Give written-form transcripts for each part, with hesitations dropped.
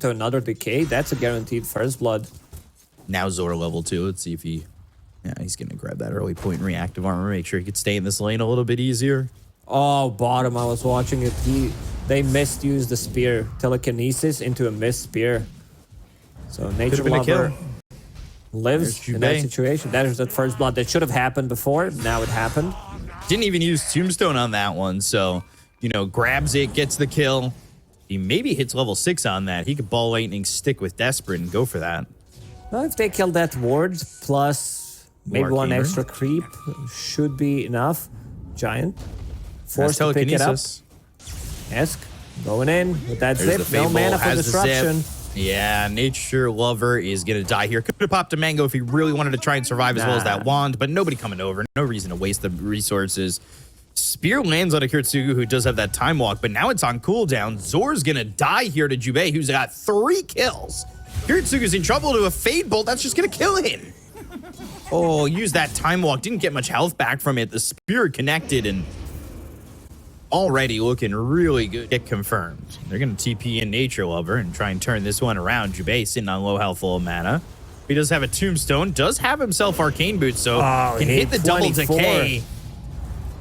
into another decay. That's a guaranteed first blood. Now Zor level 2. Let's see if he... Yeah, he's going to grab that early point in reactive armor. Make sure he could stay in this lane a little bit easier. Oh, bottom. I was watching it. They misused the spear. Telekinesis into a missed spear. So Nature Lover lives in that situation. That is that first blood that should have happened before. Now it happened. Didn't even use Tombstone on that one. So, you know, grabs it, gets the kill. He maybe hits level 6 on that. He could Ball Lightning, stick with Desperate, and go for that. Well, if they kill that ward, plus maybe one extra creep, should be enough. Giant. Forced to pick it up. Esk going in with that zip. No mana for disruption. Yeah, Nature Lover is going to die here. Could have popped a mango if he really wanted to try and survive as well as that wand, but nobody coming over. No reason to waste the resources. Spear lands on a Kirtsugu who does have that time walk, but now it's on cooldown. Zor's going to die here to Jubei, who's got 3 kills. Kirtsugu's in trouble to a Fade Bolt. That's just going to kill him. Oh, use that time walk. Didn't get much health back from it. The spear connected and already looking really good. Get confirmed. They're going to TP in Nature Lover and try and turn this one around. Jubei sitting on low health, full of mana. He does have a Tombstone. Does have himself Arcane Boots, so can hit the double decay.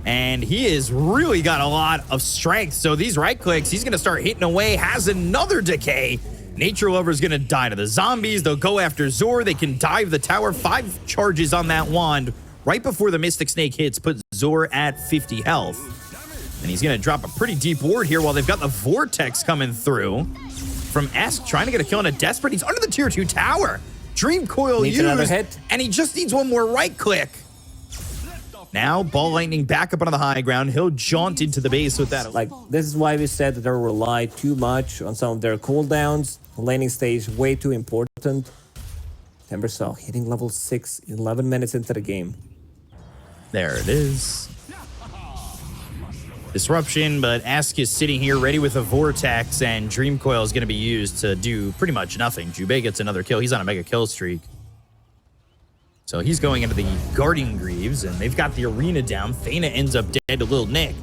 And he has really got a lot of strength. So these right clicks, he's going to start hitting away. Has another decay. Nature Lover is going to die to the zombies. They'll go after Zor. They can dive the tower. 5 charges on that wand. Right before the Mystic Snake hits, put Zor at 50 health. And he's going to drop a pretty deep ward here while they've got the Vortex coming through. From Esk, trying to get a kill on a Desperate. He's under the tier 2 tower. Dream Coil used, and he just needs one more right click. Now, Ball Lightning back up on the high ground. He'll jaunt into the base with that. Like, this is why we said that they rely too much on some of their cooldowns. The laning stage, way too important. Timbersaw hitting level 6, 11 minutes into the game. There it is. Disruption, but Ask is sitting here ready with a Vortex, and Dream Coil is going to be used to do pretty much nothing. Jubei gets another kill. He's on a mega kill streak. So he's going into the Guardian Greaves, and they've got the arena down. Thana ends up dead to Lil Nick.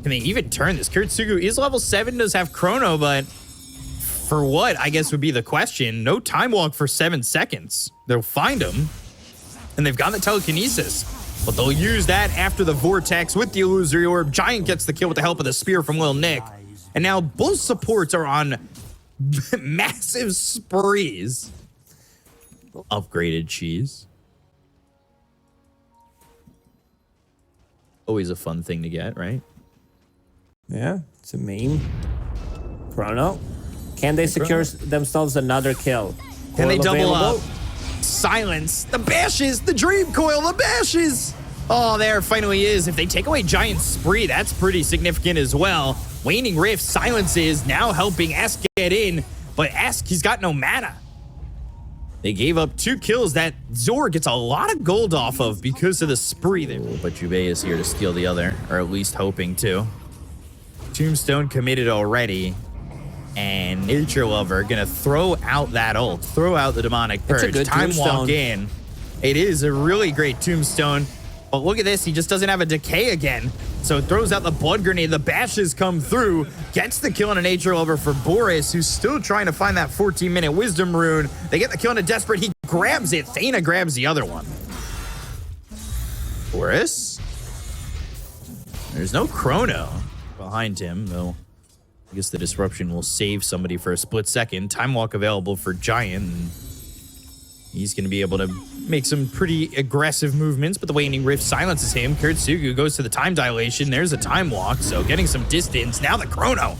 Can they even turn this? Kirtsugu is level 7, does have Chrono, but for what, I guess, would be the question. No time walk for 7 seconds. They'll find him, and they've got the telekinesis. But they'll use that after the Vortex with the Illusory Orb. Giant gets the kill with the help of the Spear from Lil Nick. And now both supports are on massive sprees. Upgraded cheese. Always a fun thing to get, right? Yeah, it's a meme. Chrono. Can they secure themselves another kill? Can they double up? Silence. The bashes. The Dream Coil. The bashes. Oh, there finally is. If they take away Giant Spree, that's pretty significant as well. Waning Rift silences, now helping Ask get in. But Ask, he's got no mana. They gave up 2 kills that Zor gets a lot of gold off of because of the spree there. But Jubei is here to steal the other, or at least hoping to. Tombstone committed already. And Nature Lover gonna throw out that ult. Throw out the Demonic Purge. It's a good Time tombstone. walk in. It is a really great Tombstone. But look at this, he just doesn't have a decay again. So it throws out the Blood Grenade, the bashes come through, gets the kill on a Nature Lover for Boris, who's still trying to find that 14-minute Wisdom Rune. They get the kill on a Desperate, he grabs it, Thana grabs the other one. Boris? There's no Chrono behind him, though. I guess the Disruption will save somebody for a split second. Time Walk available for Giant, and he's going to be able to make some pretty aggressive movements, but the Waning Rift silences him. Kirtsugu goes to the Time Dilation. There's a Time Walk, so getting some distance. Now the Chrono,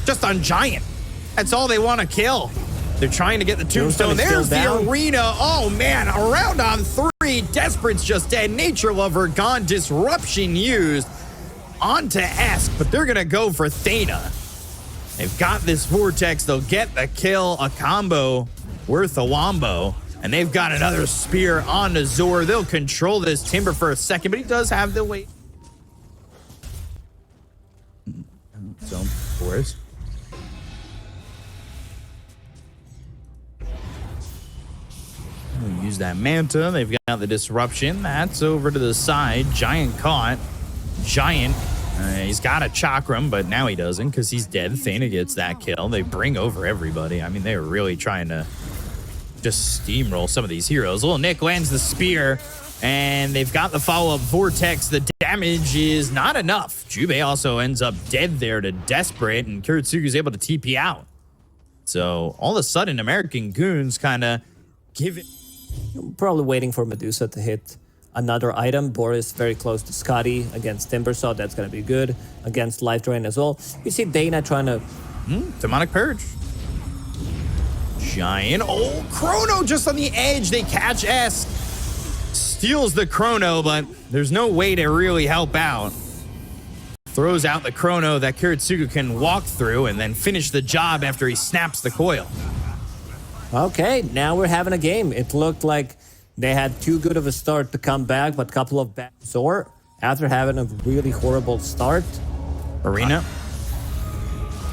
just on Giant. That's all they want to kill. They're trying to get the Tombstone. There's the arena. Oh, man, a round on 3. Desperate's just dead. Nature Lover gone. Disruption used onto Ask, but they're going to go for Thana. They've got this Vortex. They'll get the kill, a combo worth a wombo. And they've got another spear on the Zor. They'll control this Timber for a second, but he does have the weight. So, Boris. We'll use that Manta. They've got the Disruption. That's over to the side. Giant caught. Giant He's got a chakram, but now he doesn't because he's dead. Thana gets that kill. They bring over everybody. I mean, they were really trying to just steamroll some of these heroes. Little Nick lands the spear, and they've got the follow-up vortex. The damage is not enough. Jubei also ends up dead there to Desperate, and Kiritsugu's able to TP out. So all of a sudden, American Goons kind of give it. Probably waiting for Medusa to hit another item. Boris very close to Scotty against Timbersaw. That's going to be good. Against Life Drain as well. You see Dana trying to... Demonic Purge. Giant. Oh, Chrono just on the edge. They catch S. Steals the Chrono, but there's no way to really help out. Throws out the Chrono that Kiritsugu can walk through and then finish the job after he snaps the coil. Okay, now we're having a game. It looked like they had too good of a start to come back, but a couple of bad. Zor, after having a really horrible start. Arena.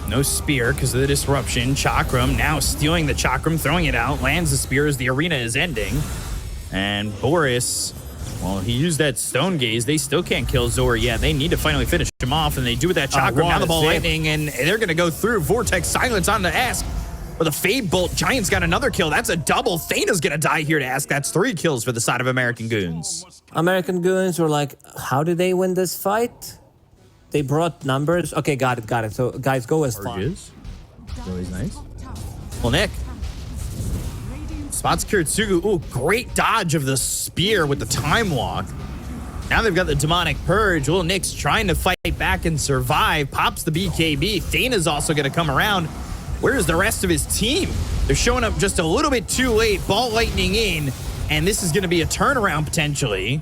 No spear because of the disruption. Chakram now stealing the Chakram, throwing it out, lands the spear as the arena is ending. And Boris, well, he used that Stone Gaze. They still can't kill Zor yet. They need to finally finish him off, and they do with that Chakram. Now the ball lightning, and they're going to go through. Vortex Silence on the Ask. Or the Fade Bolt. Giant's got another kill. That's a double. Thana's going to die here to Ask. That's 3 kills for the side of American Goons. American Goons were like, how did they win this fight? They brought numbers. Okay, got it. So, guys, go as far. Always nice. Well, Nick. Spots Kiritsugu. Ooh, great dodge of the spear with the time walk. Now they've got the Demonic Purge. Little Nick's trying to fight back and survive. Pops the BKB. Thana's also going to come around. Where's the rest of his team? They're showing up just a little bit too late. Ball lightning in, and this is going to be a turnaround potentially.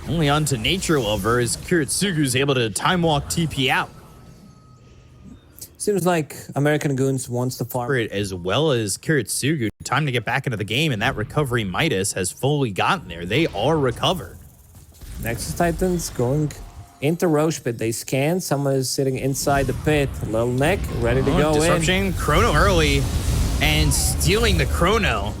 Only on to Nature Lover as Kiritsugu's able to time walk TP out. Seems like American Goons wants to farm it as well as Kiritsugu. Time to get back into the game, and that recovery Midas has fully gotten there. They are recovered. Nexus Titans going into Roche Pit. They scan. Someone is sitting inside the pit. Little Nick ready to go disruption. in. Chrono early and stealing the Chrono.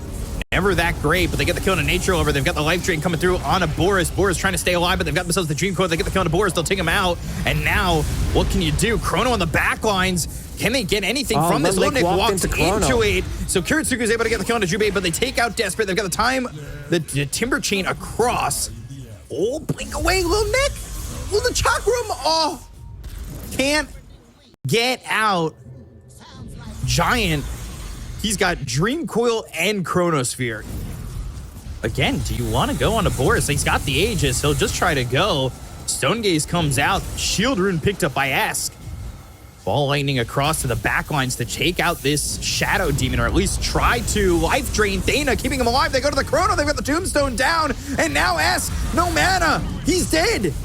Never that great, but they get the kill on a Nature Lover. They've got the Life Drain coming through on a Boris. Boris trying to stay alive, but they've got themselves the Dream Code. They get the kill on a Boris. They'll take him out. And now, what can you do? Chrono on the back lines. Can they get anything from this? Little Nick walked into it. So Kiritsugu is able to get the kill on Jubei, but they take out Desperate. They've got the time, the Timber Chain across. Oh, blink away, Little Nick. Well, the Chakram, oh, can't get out. Giant, he's got Dream Coil and Chronosphere. Again, do you want to go on to Boris? He's got the Aegis. He'll just try to go. Stone Gaze comes out. Shield Rune picked up by Ask. Ball lightning across to the backlines to take out this Shadow Demon, or at least try to Life Drain Thana, keeping him alive. They go to the Chrono. They've got the Tombstone down. And now Ask, no mana. He's dead.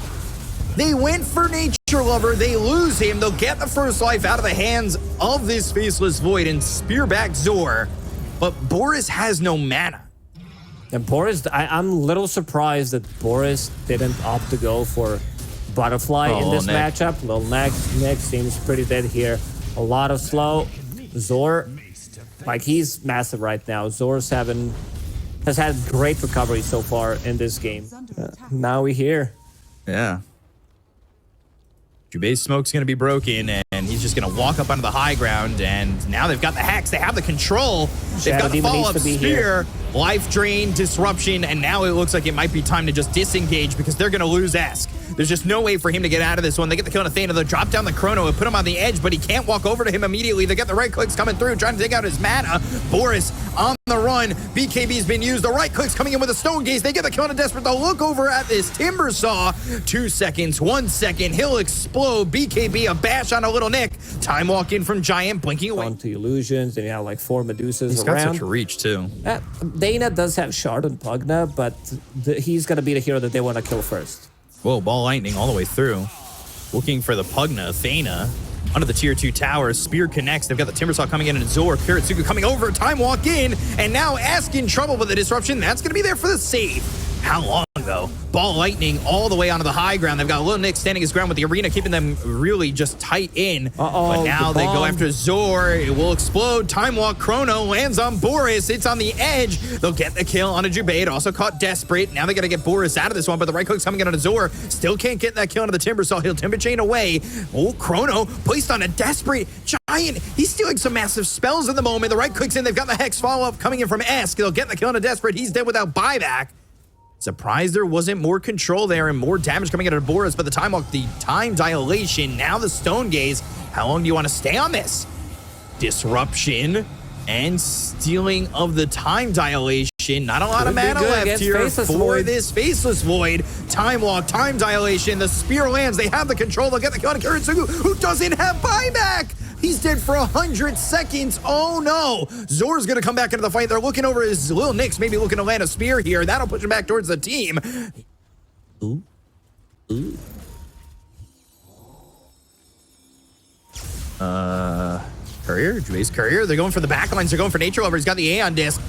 They went for Nature Lover. They lose him. They'll get the first life out of the hands of this Faceless Void and spear back Zor. But Boris has no mana. And Boris, I'm a little surprised that Boris didn't opt to go for Butterfly in this matchup. Little Nick seems pretty dead here. A lot of slow. Zor, like, he's massive right now. Zor's has had great recovery so far in this game. Now we're here. Yeah. Jubei's smoke's going to be broken, and he's just going to walk up onto the high ground, and now they've got the Hex. They have the control. They've got the follow-up spear, Life Drain, Disruption, and now it looks like it might be time to just disengage because they're going to lose Ask. There's just no way for him to get out of this one. They get the kill on Thana. They'll drop down the Chrono and put him on the edge, but he can't walk over to him immediately. They got the right clicks coming through, trying to take out his mana. Boris on the run. BKB's been used. The right clicks coming in with a Stone Gaze. They get the kill on a Desperate. They'll look over at this Timber Saw. 2 seconds, 1 second. He'll explode. BKB, a bash on a Little Nick. Time walk in from Giant, blinking away. Onto Illusions, and you have like 4 Medusas He's around. Got such a reach, too. Dana does have Shard and Pugna, but he's going to be the hero that they want to kill first. Whoa, Ball Lightning all the way through. Looking for the Pugna. Thana under the tier 2 tower. Spear connects. They've got the Timbersaw coming in and Zor. Kiritsugu coming over. Time walk in. And now Ask in trouble with the disruption. That's going to be there for the save. How long, though? Ball Lightning all the way onto the high ground. They've got Lil Nick standing his ground with the arena, keeping them really just tight in. But now they go after Zor. It will explode. Time Walk Chrono lands on Boris. It's on the edge. They'll get the kill on a Jubei. It also caught Desperate. Now they got to get Boris out of this one, but the right click's coming in on a Zor. Still can't get that kill onto the Timbersaw. He'll Timber Chain away. Oh, Chrono placed on a Desperate Giant. He's stealing some massive spells at the moment. The right click's in. They've got the Hex follow-up coming in from Esk. They'll get the kill on a Desperate. He's dead without buyback. Surprised there wasn't more control there and more damage coming out of Boris, but the time walk, the time dilation, now the Stone Gaze. How long do you want to stay on this? Disruption and stealing of the time dilation. Not a lot of mana left here for this Faceless Void. Time walk, time dilation, the spear lands, they have the control, they'll get the kill on Kuretsugu, who doesn't have buyback. He's dead for 100 seconds. Oh no. Zor's gonna come back into the fight. They're looking over his Lil Nix, maybe looking to land a spear here. That'll push him back towards the team. Ooh. Courier, Jubei's Courier. They're going for the backlines. They're going for Nature Lover. He's got the Aeon Disc.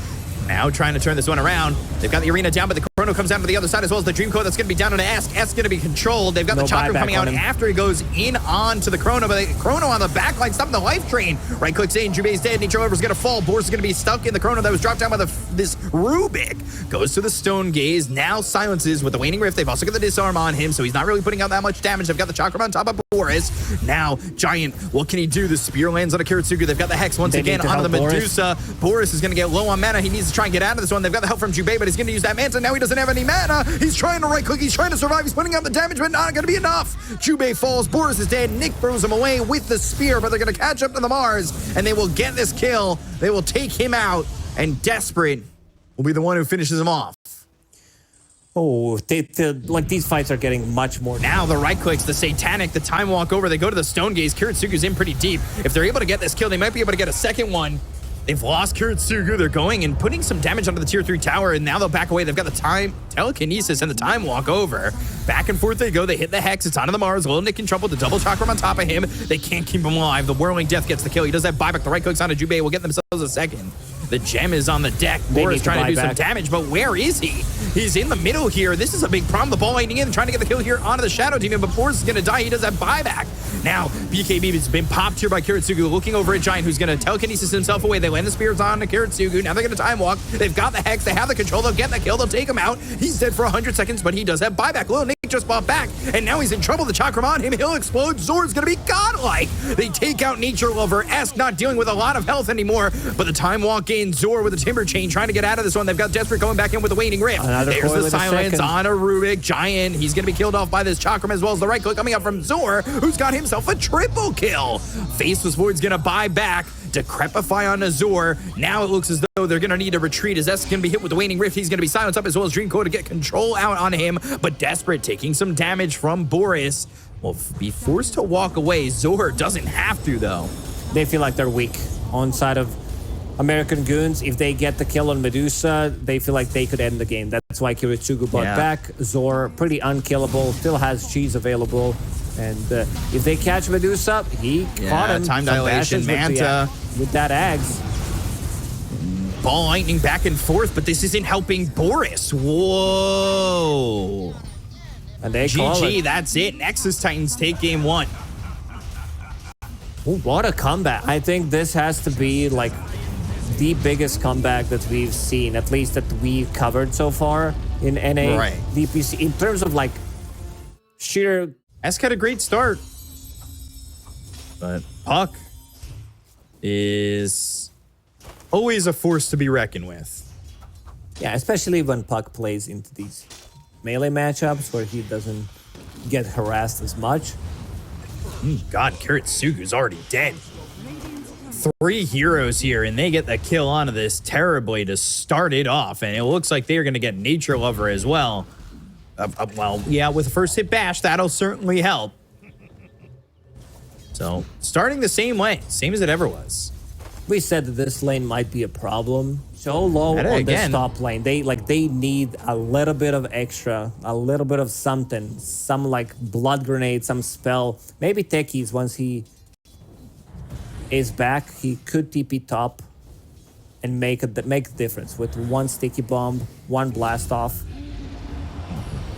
Now trying to turn this one around. They've got the arena down, but the Chrono comes down to the other side as well as the Dream Code that's going to be down on Esk. Esk going to be controlled. They've got the Chakram coming out after he goes in on to the Chrono, but the Chrono on the back line stopping the life drain. Right click saying Jubei's dead. Nature Lover's going to fall. Boris is going to be stuck in the Chrono that was dropped down by this Rubik. Goes to the Stone Gaze. Now silences with the Waning Rift. They've also got the Disarm on him, so he's not really putting out that much damage. They've got the Chakram on top of Boris. Now, Giant, what can he do? The Spear lands on a Kuretsugu. They've got the Hex once again onto the Medusa. Boris is going to get low on mana. He needs to try and get out of this one. They've got the help from Jubei, but he's going to use that Manta. Now he doesn't have any mana. He's trying to right-click. He's trying to survive. He's putting out the damage, but not going to be enough. Jubei falls. Boris is dead. Nick throws him away with the spear, but they're going to catch up to the Mars, and they will get this kill. They will take him out, and Desperate will be the one who finishes him off. Oh, like these fights are getting much more. Now the right clicks, the Satanic, the Time Walk over. They go to the Stone Gaze. Kuretsugu's in pretty deep. If they're able to get this kill, they might be able to get a second one. They've lost Kuretsugu. They're going and putting some damage onto the tier 3 tower, and now they'll back away. They've got the time telekinesis and the time walk over. Back and forth they go. They hit the Hex. It's onto the Mars. Lil Nick in trouble. The double Chakram on top of him. They can't keep him alive. The Whirling Death gets the kill. He does have buyback. The right clicks onto Jubei. Will get themselves a second. The gem is on the deck. Boris trying to do some damage, but where is he? He's in the middle here. This is a big problem. The ball lightning in, trying to get the kill here onto the Shadow Demon, but Boris is going to die. He does have buyback. Now, BKB has been popped here by Kuretsugu, looking over at Giant, who's going to telekinesis himself away. They land the spears on to Kuretsugu. Now they're going to time walk. They've got the Hex. They have the control. They'll get the kill. They'll take him out. He's dead for 100 seconds, but he does have buyback. Lil Nick just bought back, and now he's in trouble. The Chakram on him. He'll explode. Zor's going to be godlike. They take out Nature Lover. Esk not dealing with a lot of health anymore, but the time walk in. Zor with the Timber Chain trying to get out of this one. They've got Desperate going back in with the Waning Rift. There's the silence on a Rubik. Giant. He's going to be killed off by this Chakram as well as the right click coming up from Zor, who's got himself a triple kill. Faceless Void's going to buy back. Decrepify on Azor. Now it looks as though they're going to need to retreat as Esk going to be hit with the Waning Rift. He's going to be silenced up as well as Dream Code to get control out on him. But Desperate taking some damage from Boris will be forced to walk away. Zor doesn't have to, though. They feel like they're weak on side of American Goons. If they get the kill on Medusa, they feel like they could end the game. That's why Kuretsugu bought back. Zor, pretty unkillable, still has cheese available. And if they catch Medusa, he caught him. Time dilation, Manta. With that Ags. Ball lightning back and forth, but this isn't helping Boris. Whoa. And they call GG, it. that's it. Nexus Titans take game 1. Ooh, what a comeback. I think this has to be like the biggest comeback that we've seen, at least that we've covered so far in NA DPC, in terms of like sheer. Esk had a great start, but Puck is always a force to be reckoned with. Yeah, especially when Puck plays into these melee matchups where he doesn't get harassed as much. God, Kuretsugu's already dead. 3 heroes here, and they get the kill onto this terribly to start it off, and it looks like they're going to get Nature Lover as well. Well, yeah, with the first hit bash, that'll certainly help. So, starting the same way, same as it ever was. We said that this lane might be a problem. So low on this top lane. They need a little bit of extra, a little bit of something, some like blood grenade, some spell. Maybe Techies, once he is back, he could TP top and make a difference with one sticky bomb, one blast off.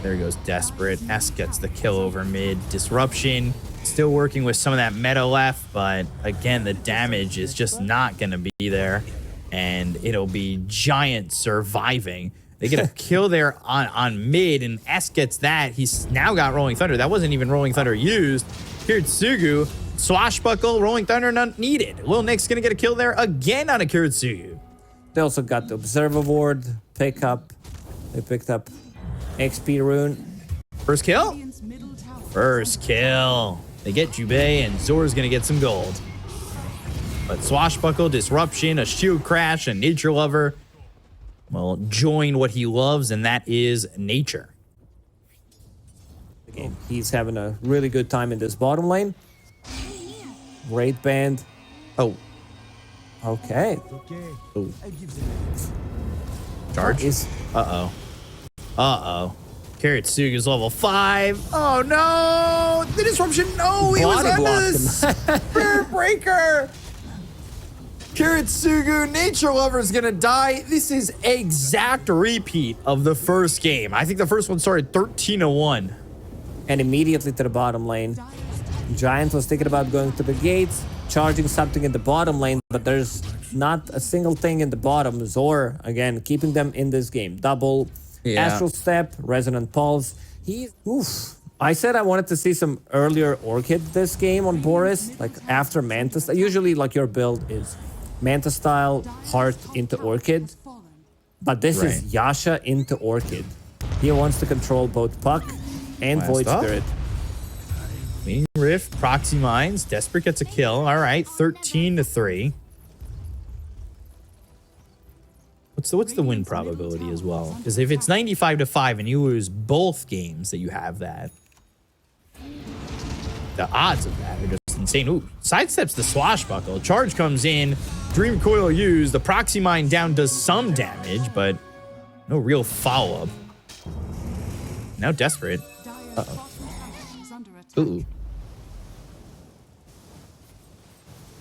There goes Desperate. S gets the kill over mid. Disruption. Still working with some of that meta left, but again, the damage is just not going to be there. And it'll be Giant surviving. They get a kill there on mid, and S gets that. He's now got Rolling Thunder. That wasn't even Rolling Thunder used. Kiritsugu, swashbuckle, Rolling Thunder not needed. Lil Nick's going to get a kill there again on a Kiritsugu. They also got the Observe Award pickup. They picked up XP rune. First kill? First kill. They get Jubei, and Zor's going to get some gold. But Swashbuckle, Disruption, a Shield Crash, a Nature Lover will join what he loves, and that is nature. He's having a really good time in this bottom lane. Raid band. Oh. Okay. Ooh. Charge? Uh-oh. Uh-oh. Kiritsugu's level 5. Oh, no! The Disruption, no! He was under the Spirit Breaker! Kiritsugu, Nature Lover's gonna die. This is exact repeat of the first game. I think the first one started 13-1. And immediately to the bottom lane. Giant was thinking about going to the gates, charging something in the bottom lane, but there's not a single thing in the bottom. Zor, again, keeping them in this game. Double, Astral Step, Resonant Pulse. I said I wanted to see some earlier Orchid this game on Boris, like after Manta. Usually, like, your build is Manta style, Heart into Orchid. But this is Yasha into Orchid. He wants to control both Puck and Void Spirit. Meaning Rift, Proxy Mines, Desperate gets a kill. All right, 13-3. What's the win probability as well? Because if it's 95-5 and you lose both games that you have that, the odds of that are just insane. Ooh, sidesteps the Swashbuckle. Charge comes in. Dream Coil used. The Proxy Mine down does some damage, but no real follow-up. Now Desperate. Uh-oh. Ooh.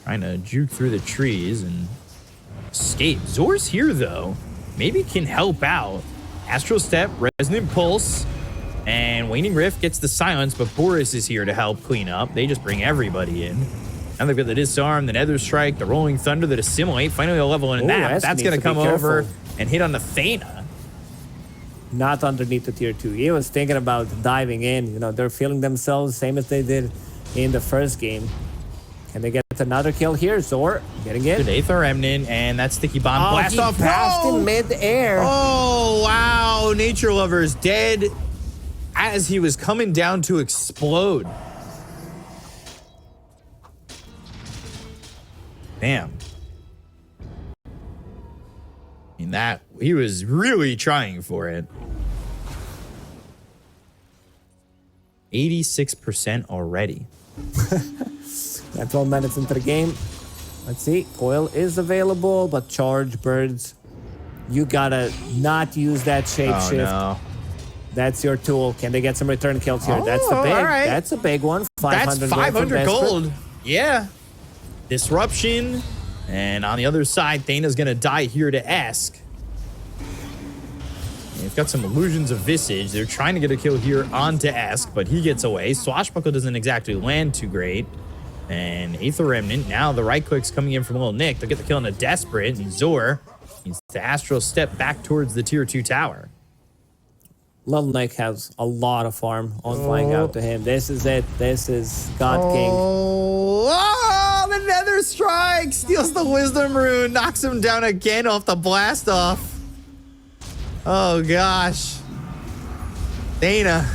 Trying to juke through the trees and escape. Zor's here, though. Maybe can help out. Astral Step, Resonant Pulse, and Waning Rift gets the silence, but Boris is here to help clean up. They just bring everybody in. Now they've got the Disarm, the Nether Strike, the Rolling Thunder, the Dissimulate. Finally a level in that. That's going to come over and hit on the Thana. Not underneath the tier 2. He was thinking about diving in. You know, they're feeling themselves, same as they did in the first game. Can they get another kill here? Zor getting it. Good Aether Remnant, and that Sticky Bomb blast off. Passed in mid-air. Oh, wow. Nature Lover is dead as he was coming down to explode. Damn. I mean, that he was really trying for it. 86% already. 12 minutes into the game. Let's see. Coil is available, but Charge Birds. You gotta not use that shapeshift. Oh, no. That's your tool. Can they get some return kills here? That's the big. That's a big one. 500 That's 500 gold. Yeah. Disruption. And on the other side, Thana's going to die here to Esk. They've got some illusions of Visage. They're trying to get a kill here onto Esk, but he gets away. Swashbuckle doesn't exactly land too great. And Aether Remnant. Now the right click's coming in from Lil Nick. They'll get the kill on a Desperate. And Zor needs to Astral Step back towards the tier 2 tower. Lil Nick has a lot of farm on flying out to him. This is it. This is God King. Oh, the Nether Strike steals the Wisdom Rune, knocks him down again off the blast off. Oh gosh. Thana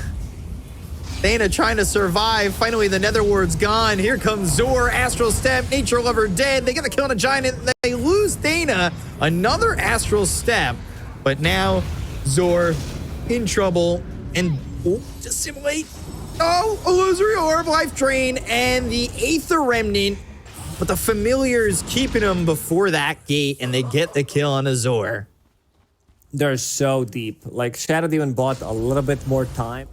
trying to survive. Finally, the Nether Ward's gone. Here comes Zor, Astral Step, Nature Lover dead. They get the kill on a Giant, and they lose Thana. Another Astral Step, but now Zor in trouble, and Dissimulate. Oh, Illusory Orb, Life Drain, and the Aether Remnant. But the Familiar's keeping him before that gate, and they get the kill on Azor. They're so deep. Like, Shadow Demon bought a little bit more time.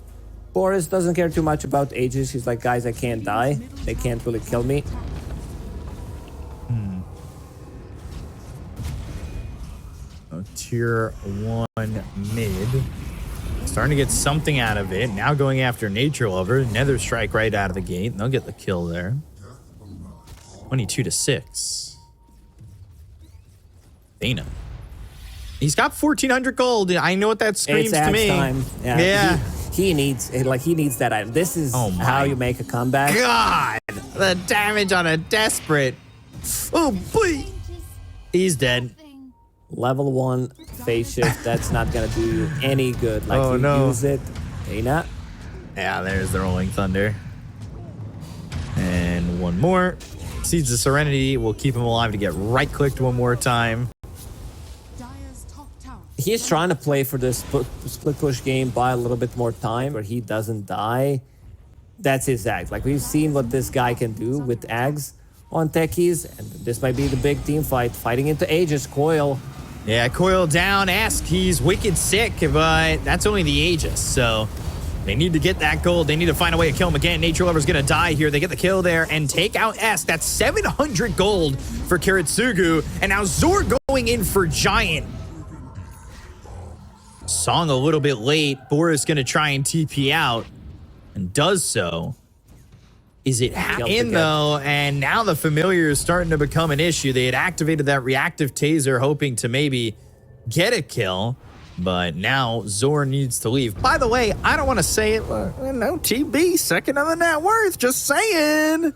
Boris doesn't care too much about ages. He's like, guys, I can't die. They can't really kill me. Tier 1 mid. Starting to get something out of it. Now going after Nature Lover. Nether Strike right out of the gate. They'll get the kill there. 22-6. Dana. He's got 1,400 gold. I know what that screams to me. Time. Yeah. He needs that item. This is how you make a comeback. God, the damage on a desperate. Oh boy, he's dead. Level 1 phase shift. That's not gonna do you any good. Like use it. Dana. Yeah, there's the Rolling Thunder. And one more. Seeds of Serenity will keep him alive to get right-clicked one more time. He's trying to play for this split push game, buy a little bit more time where he doesn't die. That's his Ags. Like, we've seen what this guy can do with Ags on techies, and this might be the big team fight. Fighting into Aegis, Coil. Yeah, Coil down, Ask. He's wicked sick, but that's only the Aegis, so they need to get that gold. They need to find a way to kill him again. Nature Lover's gonna die here. They get the kill there and take out Ask. That's 700 gold for Kiritsugu, and now Zor going in for Giant. Song a little bit late. Boris gonna try and TP out and does so. Is it in though? And now the familiar is starting to become an issue. They had activated that reactive taser hoping to maybe get a kill, but now Zor needs to leave. By the way, I don't want to say it. No TB, second on the net worth. Just saying.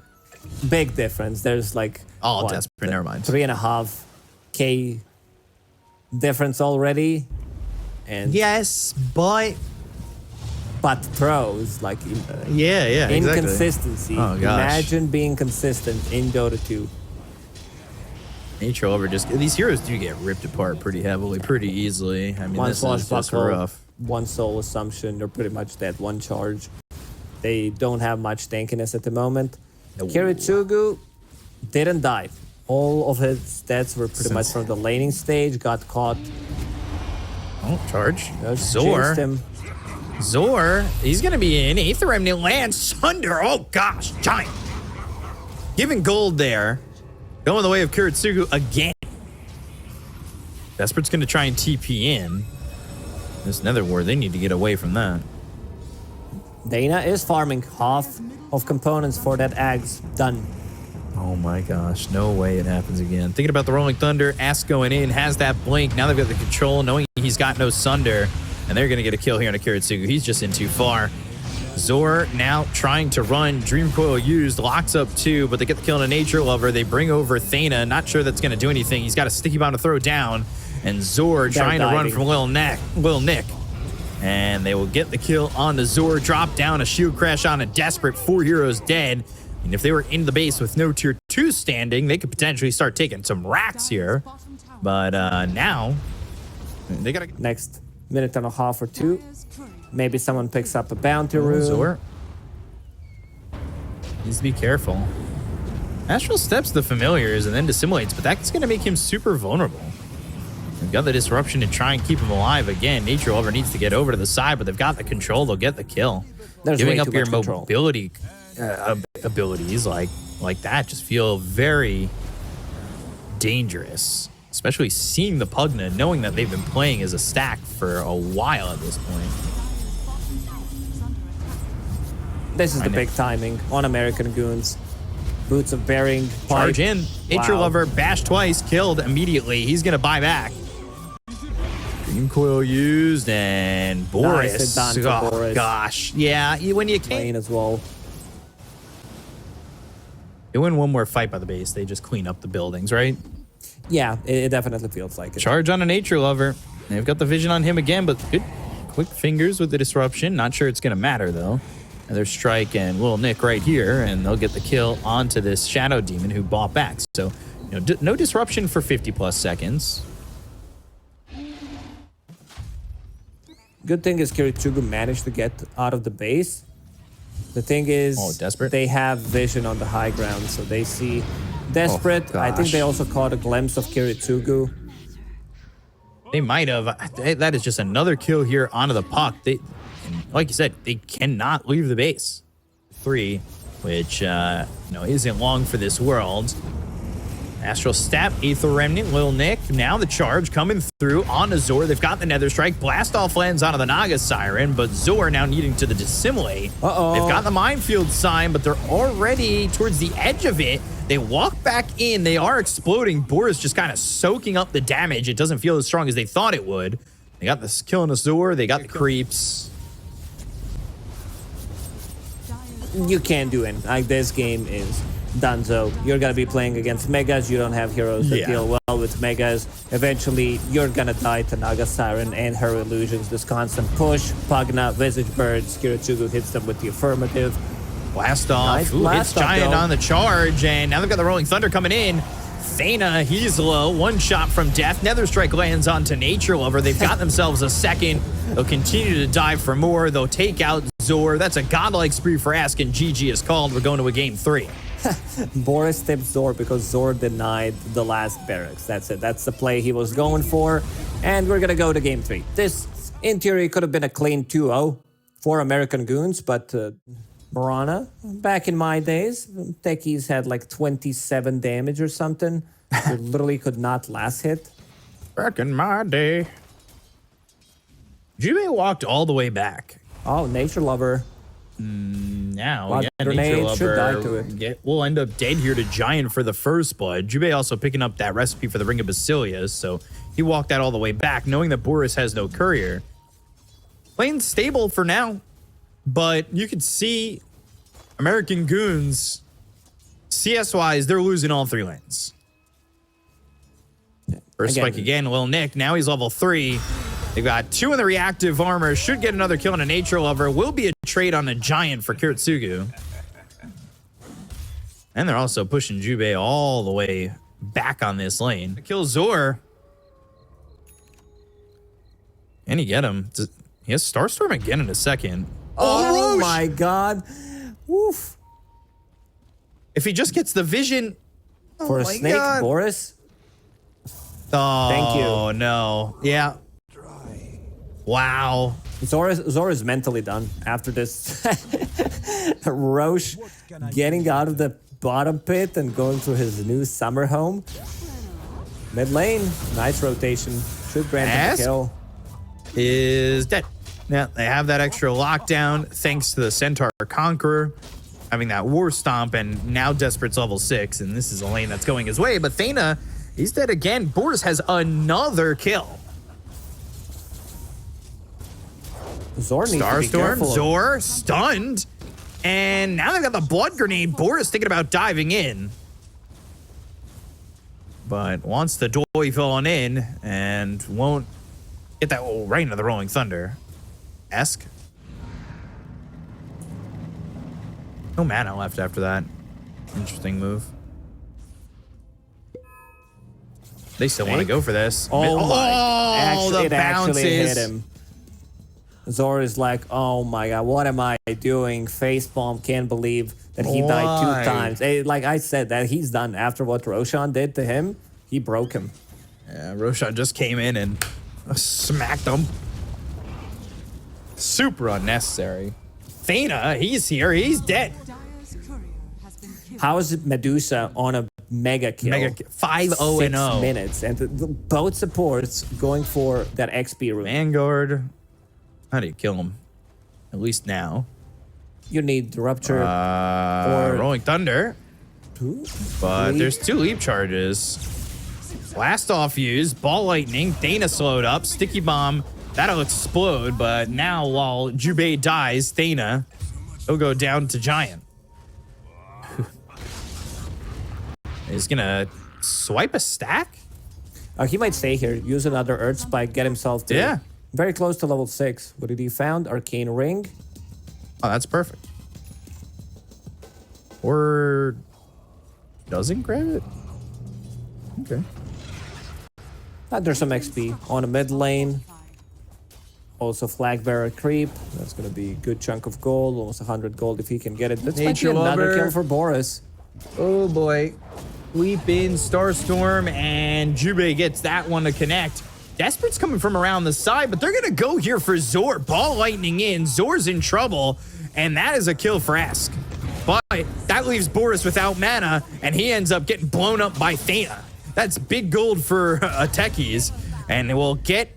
Big difference. There's like desperate. Never mind. 3.5K difference already. And yes, but throws like Exactly. inconsistency. Oh gosh. Imagine being consistent in Dota 2. Nature Over these heroes do get ripped apart pretty heavily, pretty easily. I mean, One this is just rough. One soul assumption, they're pretty much dead. One charge. They don't have much tankiness at the moment. Kiritsugu didn't die. All of his stats were pretty much from the laning stage. Got caught. Oh, charge. Zor. Zor, he's going to be in. Aether Remnant lands. Sunder. Oh, gosh. Giant. Giving gold there. Going the way of Kiritsugu again. Desperate's going to try and TP in. This Nether Ward, they need to get away from that. Dana is farming half of components for that Ags. Done. Oh my gosh, no way it happens again. Thinking about the Rolling Thunder, Ask going in, has that blink. Now they've got the control, knowing he's got no Sunder. And they're going to get a kill here on a Kiritsugu. He's just in too far. Zor now trying to run. Dream Coil used, locks up 2, but they get the kill on a Nature Lover. They bring over Thana. Not sure that's going to do anything. He's got a sticky bomb to throw down. And Zor trying to run from Lil Nick. And they will get the kill on the Zor. Drop down, a shield crash on a Desperate. 4 heroes dead. And if they were in the base with no tier 2 standing, they could potentially start taking some racks here. But now, they got to... Next minute and a half or 2. Maybe someone picks up a bounty rune. Zor needs to be careful. Astral steps the familiars and then dissimulates, but that's going to make him super vulnerable. They've got the disruption to try and keep him alive. Again, Nature Lover needs to get over to the side, but they've got the control. They'll get the kill. Giving up your mobility abilities like that just feel very dangerous. Especially seeing the Pugna, knowing that they've been playing as a stack for a while at this point. This is the big timing on American Goons. Boots of Bearing. Charge in. Nature Lover, bash twice, killed immediately. He's going to buy back. Dream Coil used, and Boris. Nice done for Boris. Gosh. Yeah, when you can't... as well. They win one more fight by the base. They just clean up the buildings, right? Yeah, it definitely feels like it. Charge on a Nature Lover. They've got the vision on him again, but good quick fingers with the disruption. Not sure it's going to matter, though. Another strike and Lil Nick right here, and they'll get the kill onto this Shadow Demon who bought back. So, no disruption for 50-plus seconds. Good thing is Kiritsugu managed to get out of the base. The thing is, Desperate. They have vision on the high ground, so they see Desperate. I think they also caught a glimpse of Kiritsugu. They might have. That is just another kill here onto the puck. Like you said, they cannot leave the base. 3, which isn't long for this world. Astral Step, Aether Remnant, Lil Nick. Now the charge coming through on Zor. They've got the Nether Strike. Blast off lands onto the Naga Siren, but Zor now needing to dissimulate. Uh-oh. They've got the Minefield sign, but they're already towards the edge of it. They walk back in. They are exploding. Boris just kind of soaking up the damage. It doesn't feel as strong as they thought it would. They got this killing Azor. They got the creeps. You can't do it. Like, this game is donezo. You're gonna be playing against Megas. You don't have heroes that deal well with Megas. Eventually, you're gonna die to Naga Siren and her illusions. This constant push. Pugna, Visage Birds. Kiritsugu hits them with the affirmative. Blast off. Nice Ooh, blast hits Giant though. on the charge, and now they've got the Rolling Thunder coming in. Thana, he's low. One shot from death. Nether Strike lands onto Nature Lover. They've got themselves a second. They'll continue to dive for more. They'll take out Zor. That's a godlike spree for Ask, and GG is called. We're going to a game 3. Boris tipped Zor because Zor denied the last barracks. That's it. That's the play he was going for. And we're going to go to game 3. This, in theory, could have been a clean 2-0 for American Goons, but Marana, back in my days, techies had like 27 damage or something. You literally could not last hit. Back in my day. Jube walked all the way back. Oh, Nature Lover. Now, Blood grenade should die to it. We'll end up dead here to Giant for the first blood. Jube also picking up that recipe for the Ring of Basilius, so he walked that all the way back, knowing that Boris has no courier. Playing stable for now, but you could see American Goons, CS-wise, they're losing all 3 lanes. First spike again, Lil Nick. Now he's level 3. They've got 2 in the reactive armor. Should get another kill on a Nature Lover. Will be a trade on a Giant for Kiritsugu. And they're also pushing Jube all the way back on this lane. Kill Zor. And he get him. He has Starstorm again in a second. Oh my god. Woof. If he just gets the vision. For a snake, god. Boris? Oh, thank you. Oh, no. Yeah. Wow. Zor is mentally done after this. Roche getting out of the bottom pit and going to his new summer home. Mid lane, nice rotation. Should grant him a kill. Is dead. Yeah, they have that extra lockdown thanks to the Centaur Conqueror having that War Stomp, and now Desperate's level 6, and this is a lane that's going his way. But Thana, he's dead again. Boris has another kill. Zor needs to be careful. Zor stunned, and now they've got the blood grenade. Boris thinking about diving in, but wants the doy falling in and won't get that right into the Rolling Thunder. Esk. No mana left after that. Interesting move. They still want to go for this. Oh my! The it actually bounces. hit him. Zor is like, oh my god, what am I doing? Facepalm, can't believe that he died 2 times. Like I said, that he's done. After what Roshan did to him, he broke him. Yeah, Roshan just came in and smacked him. Super unnecessary. Thana, he's here. He's dead. How is Medusa on a mega kill? 5-0-0. 6 minutes. And both supports going for that XP room. Vanguard. How do you kill him? At least now. You need Rupture or Rolling Thunder. 2? But there's 2 leap charges. Blast off used. Ball Lightning. Thana slowed up. Sticky Bomb. That'll explode. But now while Jube dies, Thana, he'll go down to Giant. He's gonna swipe a stack? He might stay here. Use another Earth Spike. Get himself to very close to level 6. What did he found? Arcane Ring. Oh, that's perfect. Or doesn't grab it? Okay. There's some XP on a mid lane. Also Flag Bearer creep. That's going to be a good chunk of gold. Almost 100 gold if he can get it. This might be another kill for Boris. Oh boy. Leap in, Starstorm, and Jube gets that one to connect. Desperate's coming from around the side, but they're going to go here for Zor. Ball Lightning in. Zor's in trouble, and that is a kill for Esk. But that That leaves Boris without mana, and he ends up getting blown up by Thana. That's big gold for techies, and it will get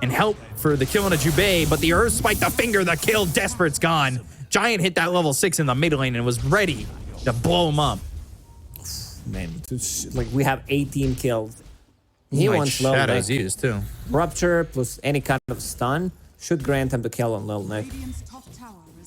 and help for the kill on a Jubei, but the Earth Spike, the finger, the kill, Desperate's gone. Giant hit that level 6 in the mid lane and was ready to blow him up. Man, like we have 18 kills. He wants Lil Shadows Nick. used too. Rupture plus any kind of stun should grant him the kill on Lil Nick.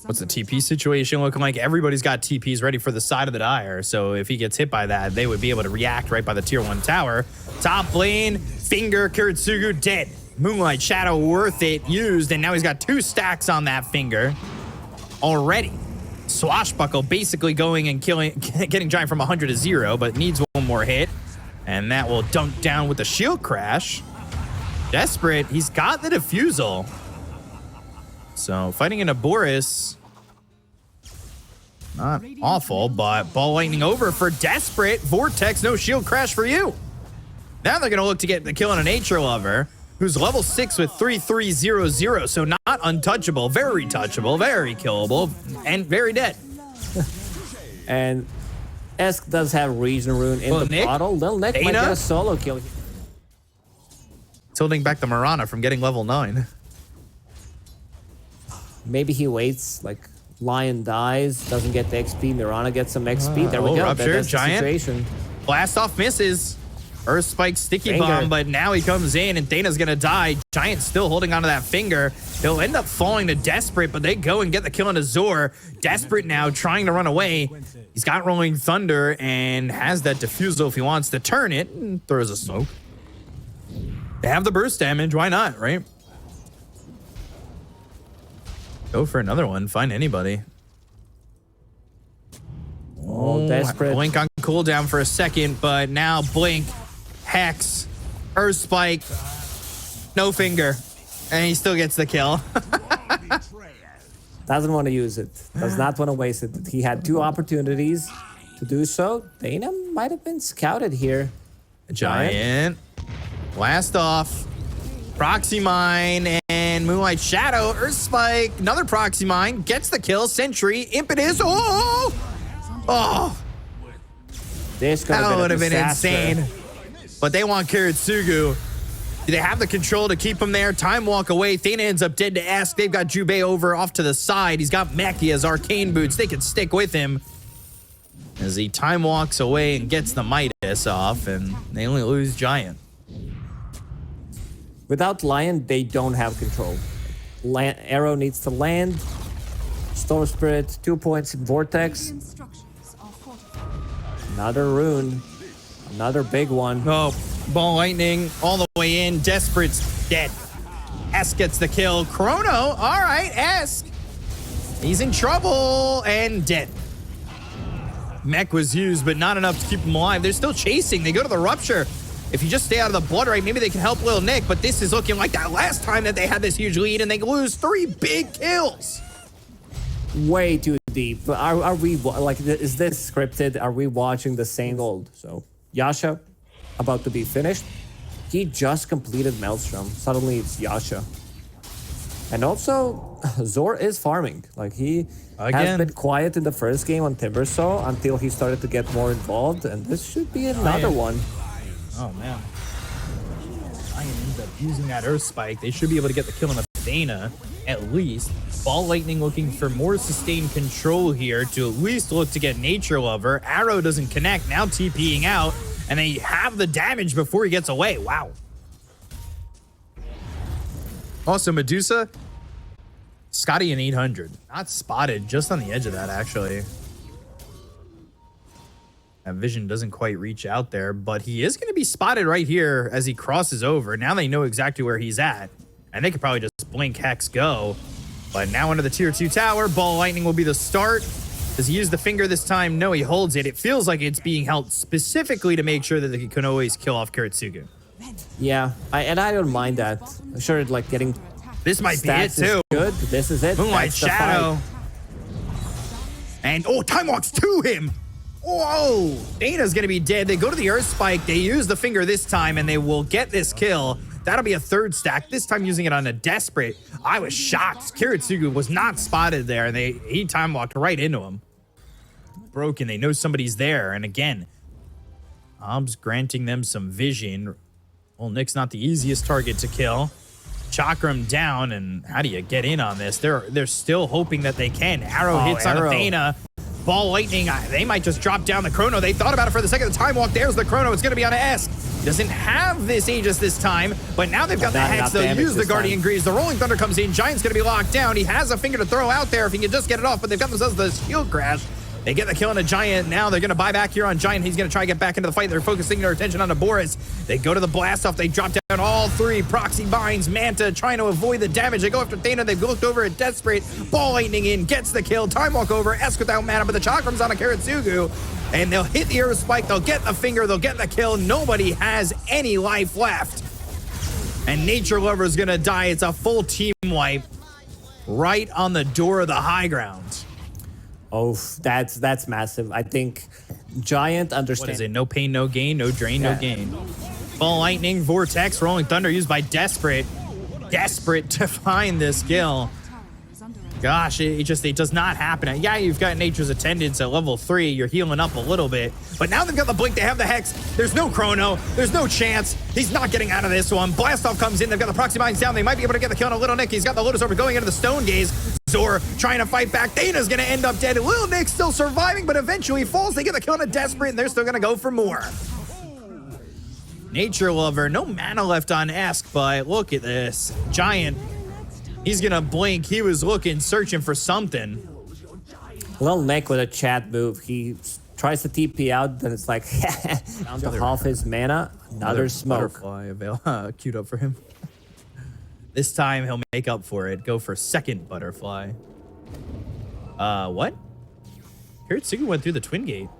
What's the TP situation looking like? Everybody's got TPs ready for the side of the Dire, so if he gets hit by that, they would be able to react right by the tier 1 tower. Top lane, Finger, Kiritsugu dead. Moonlight Shadow worth it, used, and now he's got 2 stacks on that Finger already. Swashbuckle basically going and getting Giant from 100 to 0, but needs one more hit, and that will dunk down with the shield crash. Desperate, he's got the defusal. So fighting into Boris, not awful, but ball lightning over for Desperate. Vortex, no shield crash for you. Now they're gonna look to get the kill on a Nature Lover, who's level 6 with 3300, so not untouchable, very touchable, very killable, and very dead. And Esk does have Region Rune in the bottle. Lil Nick might get a solo kill. Tilting back the Mirana from getting level 9. Maybe he waits, like Lion dies, doesn't get the XP, Mirana gets some XP. There we go. Rupture, That's the Giant. situation. Blast off misses. Earth Spike Sticky Finger. Bomb, but now he comes in and Thana's gonna die. Giant still holding onto that Finger. He'll end up falling to Desperate, but they go and get the kill on Azor. Desperate now trying to run away. He's got Rolling Thunder and has that defusal if he wants to turn it, and throws a smoke. They have the burst damage, why not, right? Go for another one, find anybody. Oh, Desperate. Blink on cooldown for a second, but now Blink, Hex, Earth Spike, no Finger, and he still gets the kill. Doesn't want to use it. Does not want to waste it. He had 2 opportunities to do so. Dana might have been scouted here. Giant. Blast off. Proxy Mine and Moonlight Shadow. Earth Spike. Another Proxy Mine. Gets the kill. Sentry. Impetus. Oh! Oh! This That would have been disaster. insane. But they want Kiritsugu. Do they have the control to keep him there? Time walk away. Thana ends up dead to Ask. They've got Jubei over off to the side. He's got Mech. He has Arcane Boots. They can stick with him as he time walks away and gets the Midas off, and they only lose Giant. Without Lion, they don't have control. Arrow needs to land. Storm Spirit, 2 points in Vortex. Another rune. Another big one. Oh, Ball Lightning all the way in. Desperate's dead. Esk gets the kill. Chrono, all right, Esk. He's in trouble and dead. Mech was used, but not enough to keep him alive. They're still chasing. They go to the Rupture. If you just stay out of the blood right, maybe they can help Lil Nick, but this is looking like that last time that they had this huge lead and they lose 3 big kills. Way too deep. Are we, like, is this scripted? Are we watching the same gold? So, Yasha, about to be finished. He just completed Maelstrom. Suddenly it's Yasha. And also, Zor is farming. Like, he has been quiet in the first game on Timbersaw until he started to get more involved, and this should be another one. Oh, man. Giant ends up using that Earth Spike. They should be able to get the kill on Athena, at least. Ball Lightning looking for more sustained control here to at least look to get Nature Lover. Arrow doesn't connect, now TPing out, and they have the damage before he gets away. Wow. Also, Medusa, Scotty in 800. Not spotted, just on the edge of that, actually. That vision doesn't quite reach out there, but he is going to be spotted right here as he crosses over. Now they know exactly where he's at, and they could probably just blink Hex go. But now into the tier 2 tower, Ball Lightning will be the start. Does he use the Finger this time? No, he holds it. It feels like it's being held specifically to make sure that they can always kill off Kiritsugu. Yeah, I don't mind that. Sure, like getting this might be it too. Good. This is it. Moonlight Shadow. And oh, Time Walks to him. Whoa, Dana's gonna be dead. They go to the Earth Spike. They use the Finger this time, and they will get this kill. That'll be a 3rd stack. This time using it on a Desperate. I was shocked. Kiritsugu was not spotted there, and he time walked right into him. broken. They know somebody's there. And again, Ob's granting them some vision. Well, Nick's not the easiest target to kill. Chakram down, and how do you get in on this? They're still hoping that they can. Arrow hits on Athena. Ball lightning, they might just drop down the chrono. They thought about it for the second. The time walk, there's the chrono. It's going to be on Esk. Doesn't have this Aegis this time, but now they've got the Hex. They'll use the Guardian Greaves. The Rolling Thunder comes in. Giant's going to be locked down. He has a finger to throw out there if he can just get it off, but they've got themselves the shield crash. They get the kill on a Giant. Now they're going to buy back here on Giant. He's going to try to get back into the fight. They're focusing their attention on Boris. They go to the blast off. They drop down all three. Proxy binds. Manta trying to avoid the damage. They go after Thana. They've looked over at Desperate. Ball lightning in. Gets the kill. Time walk over. Esk without mana, but the Chakram's on a Karatsugu. And they'll hit the Arrow Spike. They'll get the finger. They'll get the kill. Nobody has any life left. And Nature Lover's going to die. It's a full team wipe right on the door of the high ground. Oh, that's massive. I think Giant understands. What is it? No pain, no gain, no drain, no gain. Ball lightning, vortex, rolling thunder used by Desperate. Desperate to find this kill. Gosh, it does not happen. Yeah, you've got Nature's Attendance at level 3. You're healing up a little bit. But now they've got the blink. They have the Hex. There's no chrono. There's no chance. He's not getting out of this one. Blastoff comes in. They've got the Proxy Mines down. They might be able to get the kill on a Little Nick. He's got the Lotus Orb going into the Stone Gaze. Zor trying to fight back. Thana's going to end up dead. Little Nick's still surviving, but eventually falls. They get the kill on a Desperate, and they're still going to go for more. Nature Lover. No mana left on Esk, but look at this. Giant. He's going to blink. He was looking, searching for something. Little Nick with a chat move. He tries to TP out, then it's like, down to half his mana. Another smoke. Butterfly queued up for him. This time he'll make up for it. Go for second butterfly. What? Karatsugu went through the Twin Gate.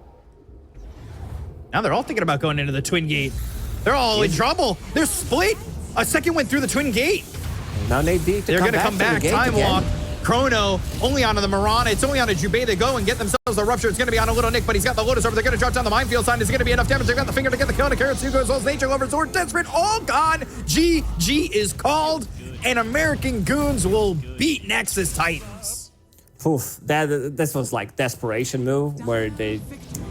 Now they're all thinking about going into the Twin Gate. They're all in trouble. They're split. A second went through the Twin Gate. Now they're going to come back. Time walk. Chrono only onto the Mirana. It's only on a Jubei. They go and get themselves a Rupture. It's going to be on a Little Nick, but he's got the Lotus Orb. They're going to drop down the Minefield sign. Is it going to be enough damage? They've got the finger to get the kill on a Karatsugu as well as Nature Lover. Zord Desperate. All gone. GG is called, and American Goons will beat Nexus Titans. Poof. This was like desperation move where they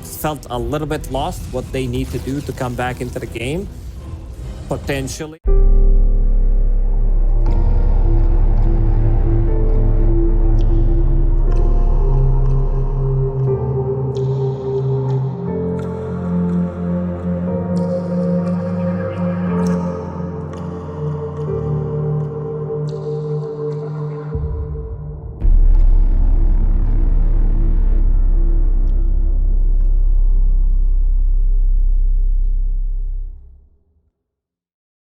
felt a little bit lost what they need to do to come back into the game. Potentially.